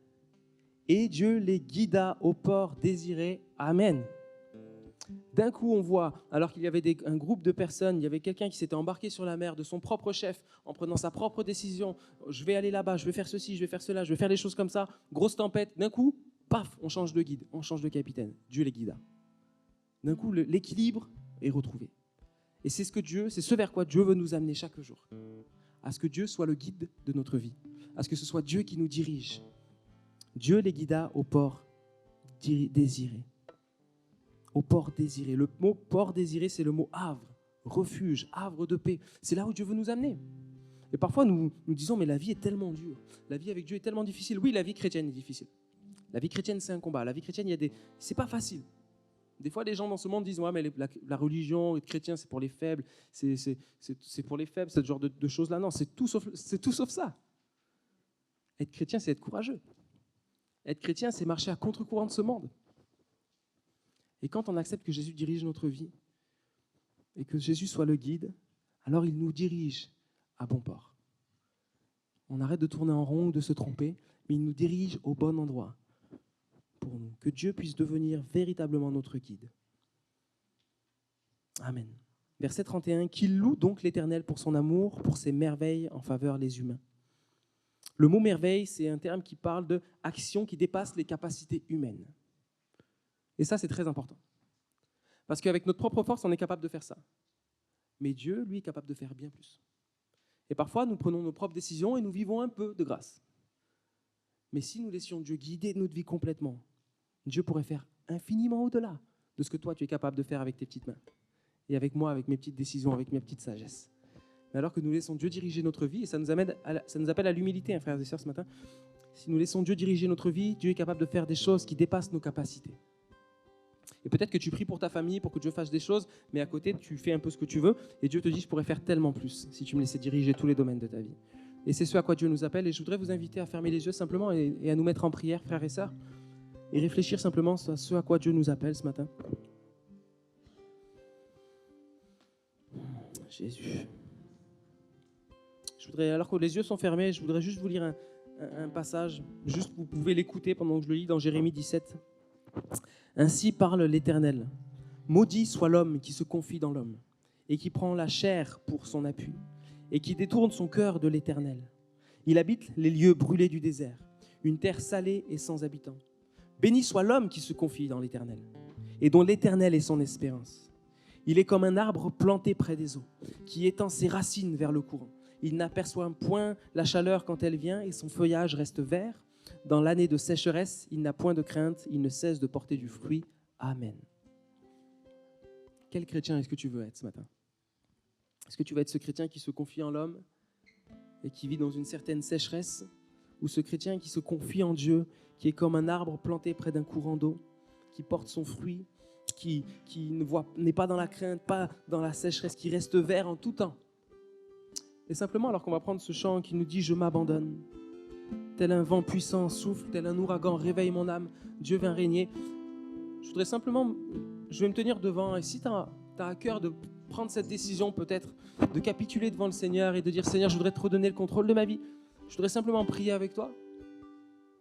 Et Dieu les guida au port désiré. Amen. D'un coup, on voit, alors qu'il y avait un groupe de personnes, il y avait quelqu'un qui s'était embarqué sur la mer de son propre chef, en prenant sa propre décision. Je vais aller là-bas, je vais faire ceci, je vais faire cela, je vais faire des choses comme ça. Grosse tempête. D'un coup, paf, on change de guide, on change de capitaine. Dieu les guida. D'un coup, l'équilibre est retrouvé. Et c'est ce vers quoi Dieu veut nous amener chaque jour. À ce que Dieu soit le guide de notre vie. À ce que ce soit Dieu qui nous dirige. Dieu les guida au port désiré. Au port désiré. Le mot port désiré, c'est le mot havre, refuge, havre de paix. C'est là où Dieu veut nous amener. Et parfois, nous disons, mais la vie est tellement dure. La vie avec Dieu est tellement difficile. Oui, la vie chrétienne est difficile. La vie chrétienne, c'est un combat. La vie chrétienne, c'est pas facile. Des fois, les gens dans ce monde disent, ouais, mais la religion, être chrétien, c'est pour les faibles. C'est pour les faibles, ce genre de choses-là. Non, c'est tout sauf ça. Être chrétien, c'est être courageux. Être chrétien, c'est marcher à contre-courant de ce monde. Et quand on accepte que Jésus dirige notre vie et que Jésus soit le guide, alors il nous dirige à bon port. On arrête de tourner en rond ou de se tromper, mais il nous dirige au bon endroit pour nous. Que Dieu puisse devenir véritablement notre guide. Amen. Verset 31, « Qu'il loue donc l'Éternel pour son amour, pour ses merveilles en faveur des humains. » Le mot « merveille », c'est un terme qui parle d'action qui dépasse les capacités humaines. Et ça, c'est très important. Parce qu'avec notre propre force, on est capable de faire ça. Mais Dieu, lui, est capable de faire bien plus. Et parfois, nous prenons nos propres décisions et nous vivons un peu de grâce. Mais si nous laissions Dieu guider notre vie complètement, Dieu pourrait faire infiniment au-delà de ce que toi, tu es capable de faire avec tes petites mains. Et avec moi, avec mes petites décisions, avec mes petites sagesses. Mais alors que nous laissons Dieu diriger notre vie, et ça nous appelle à l'humilité, frères et sœurs, ce matin. Si nous laissons Dieu diriger notre vie, Dieu est capable de faire des choses qui dépassent nos capacités. Et peut-être que tu pries pour ta famille, pour que Dieu fasse des choses, mais à côté, tu fais un peu ce que tu veux, et Dieu te dit, je pourrais faire tellement plus si tu me laissais diriger tous les domaines de ta vie. Et c'est ce à quoi Dieu nous appelle, et je voudrais vous inviter à fermer les yeux simplement et à nous mettre en prière, frères et sœurs, et réfléchir simplement à ce à quoi Dieu nous appelle ce matin. Jésus. Alors que les yeux sont fermés, je voudrais juste vous lire un passage, juste vous pouvez l'écouter pendant que je le lis dans Jérémie 17. Ainsi parle l'Éternel. Maudit soit l'homme qui se confie dans l'homme et qui prend la chair pour son appui et qui détourne son cœur de l'Éternel. Il habite les lieux brûlés du désert, une terre salée et sans habitants. Béni soit l'homme qui se confie dans l'Éternel et dont l'Éternel est son espérance. Il est comme un arbre planté près des eaux, qui étend ses racines vers le courant. Il n'aperçoit point la chaleur quand elle vient et son feuillage reste vert. Dans l'année de sécheresse, il n'a point de crainte, il ne cesse de porter du fruit. Amen. Quel chrétien est-ce que tu veux être ce matin? Est-ce que tu veux être ce chrétien qui se confie en l'homme et qui vit dans une certaine sécheresse? Ou ce chrétien qui se confie en Dieu, qui est comme un arbre planté près d'un courant d'eau, qui porte son fruit, qui n'est pas dans la crainte, pas dans la sécheresse, qui reste vert en tout temps. Et simplement, alors qu'on va prendre ce chant qui nous dit « Je m'abandonne », tel un vent puissant souffle, tel un ouragan réveille mon âme, Dieu vient régner. Je vais me tenir devant, et si tu as à cœur de prendre cette décision peut-être, de capituler devant le Seigneur et de dire « Seigneur, je voudrais te redonner le contrôle de ma vie », je voudrais simplement prier avec toi.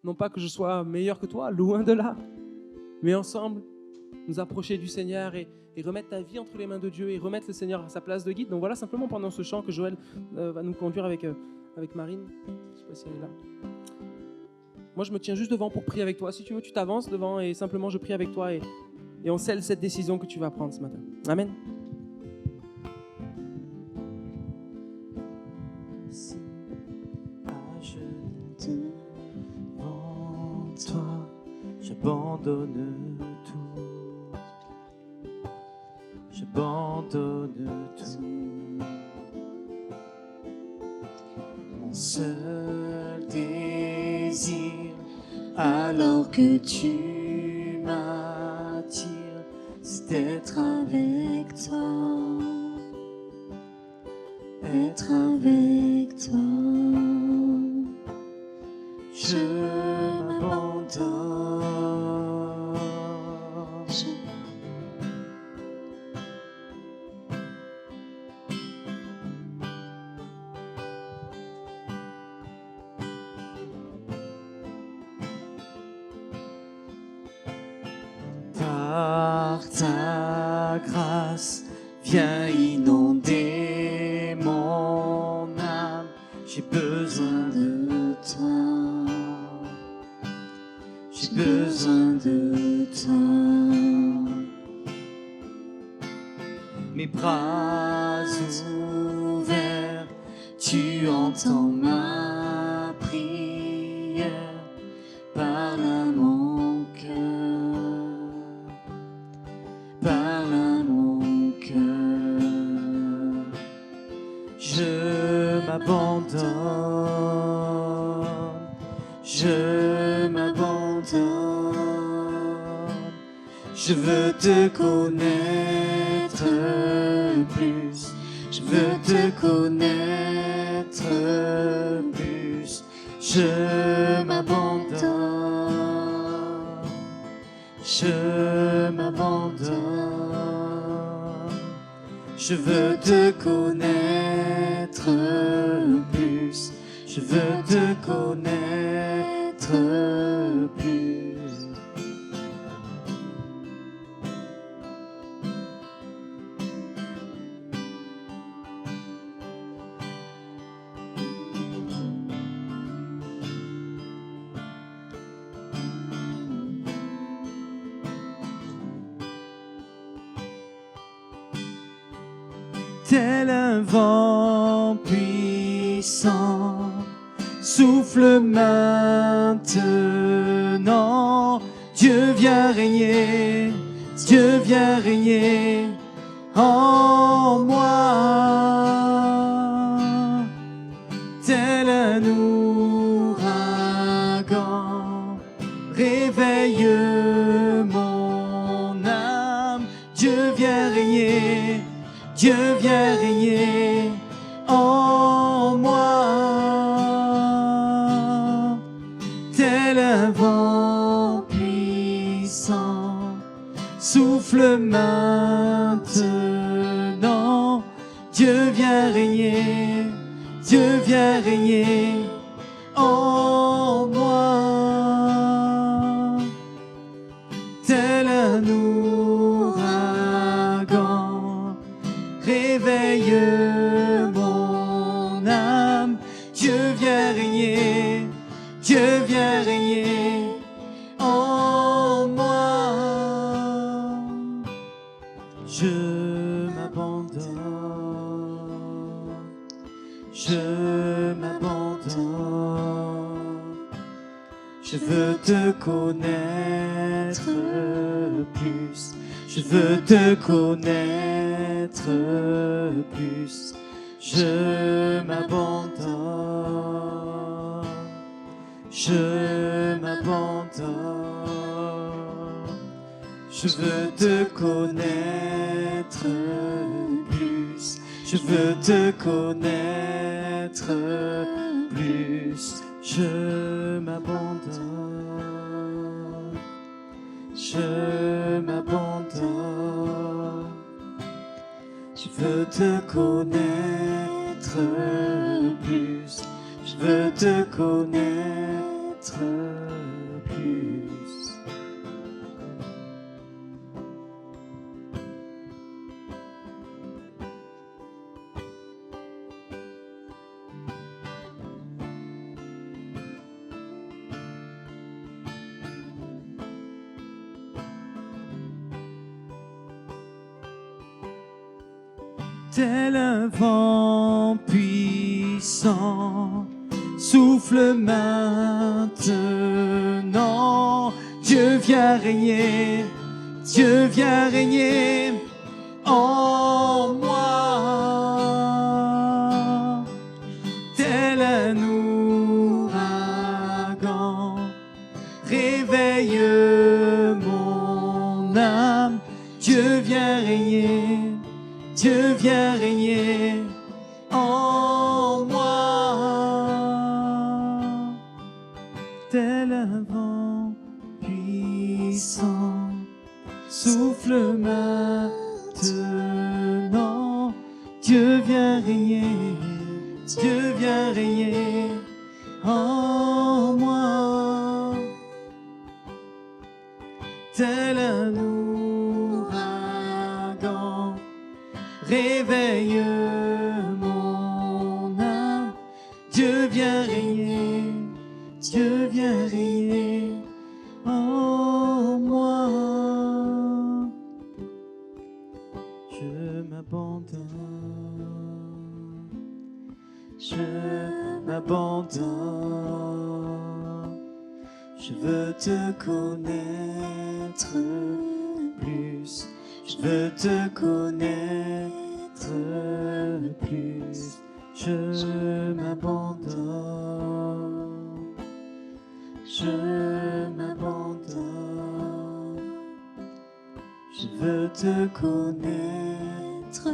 Non pas que je sois meilleur que toi, loin de là, mais ensemble, nous approcher du Seigneur et remettre ta vie entre les mains de Dieu et remettre le Seigneur à sa place de guide. Donc voilà simplement pendant ce chant que Joël va nous conduire avec Marine. Je ne sais pas si elle est là. Moi, je me tiens juste devant pour prier avec toi. Si tu veux, tu t'avances devant et simplement je prie avec toi et on scelle cette décision que tu vas prendre ce matin. Amen. Devant toi, j'abandonne tout. J'abandonne tout. Mon seul désir, alors que tu m'attires, c'est d'être avec toi. Être avec toi. Je m'abandonne. Par ta grâce, viens inonder mon âme. J'ai besoin de toi. J'ai besoin de toi. Mes bras ouverts, tu entends ma prière. Parle à mon cœur. Parle à mon cœur. Je m'abandonne. Je m'abandonne. Je veux te connaître plus. Je veux te connaître plus. Je m'abandonne. je m'abandonne. Je veux te connaître plus, je veux te connaître plus. Tel un vent puissant, souffle maintenant. Dieu vient régner, Dieu vient régner en moi. Tel un ouragan, réveille mon âme. Dieu vient régner, Dieu vient régner en moi. Tel un vent puissant, souffle maintenant. Dieu vient régner, Dieu vient régner en moi. Tel un ouragan, réveille mon âme. Dieu vient régner, Dieu vient régner en moi. Je m'abandonne, je m'abandonne. Je veux te connaître plus, je veux te connaître plus. Je m'abandonne, je m'abandonne. Je veux te connaître plus, je veux te connaître plus. Je m'abandonne, je m'abandonne. Je veux te connaître plus, je veux te connaître plus. Tel un vent puissant, souffle maintenant. Dieu vient régner, Dieu vient régner en moi. Tel un ouragan, réveille mon âme. Dieu vient régner, Dieu vient régner en moi. Tel un vent puissant, souffle maintenant. Dieu vient régner, Dieu vient régner en moi. Tel un ouragan, réveille mon âme. Dieu vient régner, Dieu vient régner en moi. Je m'abandonne, je m'abandonne. Je veux te connaître plus, je veux te connaître plus. Je m'abandonne, je m'abandonne. Je veux te connaître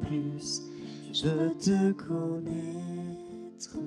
plus, je veux te connaître